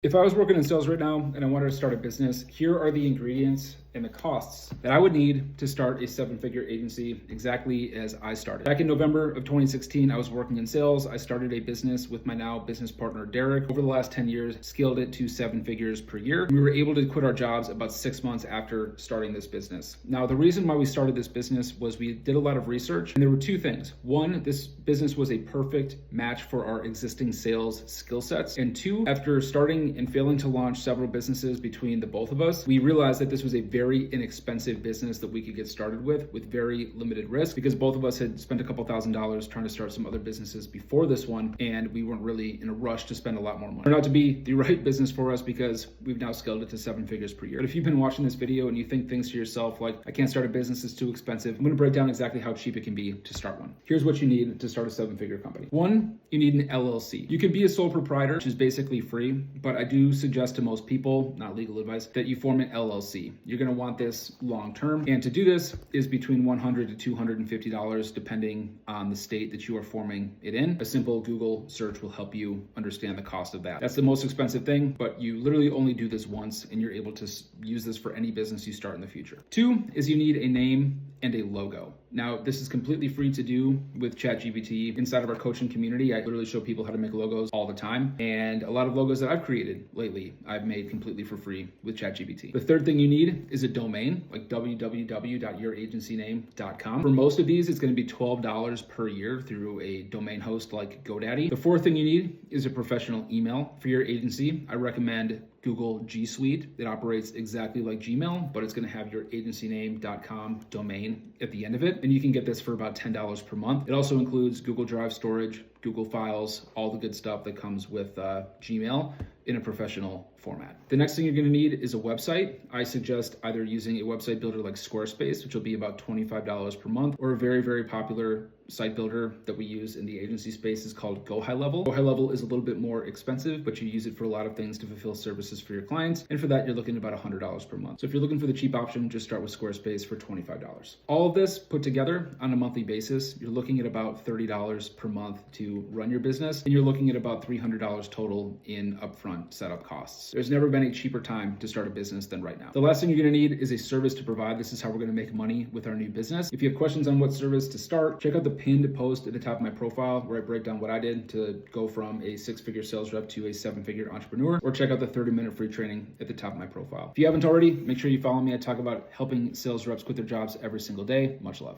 If I was working in sales right now and I wanted to start a business, here are the ingredients and the costs that I would need to start a seven-figure agency exactly as I started. Back in November of 2016, I was working in sales. I started a business with my now business partner, Derek. Over the last 10 years, scaled it to 7 figures per year. We were able to quit our jobs about 6 months after starting this business. Now, the reason why we started this business was we did a lot of research, and there were two things. One, this business was a perfect match for our existing sales skill sets. And two, after starting and failing to launch several businesses between the both of us, we realized that this was a very inexpensive business that we could get started with very limited risk, because both of us had spent a couple $1,000s trying to start some other businesses before this one, and we weren't really in a rush to spend a lot more money. It turned out to be the right business for us because we've now scaled it to 7 figures per year. But if you've been watching this video and you think things to yourself like, I can't start a business, it's too expensive, I'm gonna break down exactly how cheap it can be to start one. Here's what you need to start a 7-figure company. One, you need an LLC. You can be a sole proprietor, which is basically free, but I do suggest to most people, not legal advice, that you form an LLC. You're gonna want this long term, and to do this is between $100 to $250 depending on the state that you are forming it in. A simple Google search will help you understand the cost of that. That's the most expensive thing, but you literally only do this once and you're able to use this for any business you start in the future. Two is you need a name and a logo. Now, this is completely free to do with ChatGPT. Inside of our coaching community, I literally show people how to make logos all the time. And a lot of logos that I've created lately, I've made completely for free with ChatGPT. The third thing you need is a domain, like www.youragencyname.com. For most of these, it's gonna be $12 per year through a domain host like GoDaddy. The fourth thing you need is a professional email for your agency. I recommend Google G Suite. It operates exactly like Gmail, but it's gonna have your agencyname.com domain at the end of it. And you can get this for about $10 per month. It also includes Google Drive storage, Google Files, all the good stuff that comes with Gmail in a professional format. The next thing you're gonna need is a website. I suggest either using a website builder like Squarespace, which will be about $25 per month, or a very, very popular site builder that we use in the agency space is called GoHighLevel. GoHighLevel is a little bit more expensive, but you use it for a lot of things to fulfill services for your clients. And for that, you're looking at about $100 per month. So if you're looking for the cheap option, just start with Squarespace for $25. All of this put together on a monthly basis, you're looking at about $30 per month to run your business. And you're looking at about $300 total in upfront setup costs. There's never been a cheaper time to start a business than right now. The last thing you're gonna need is a service to provide. This is how we're gonna make money with our new business. If you have questions on what service to start, check out the pinned post at the top of my profile where I break down what I did to go from a 6-figure sales rep to a 7-figure entrepreneur, or check out the 30-minute free training at the top of my profile. If you haven't already, make sure you follow me. I talk about helping sales reps quit their jobs every single day. Much love.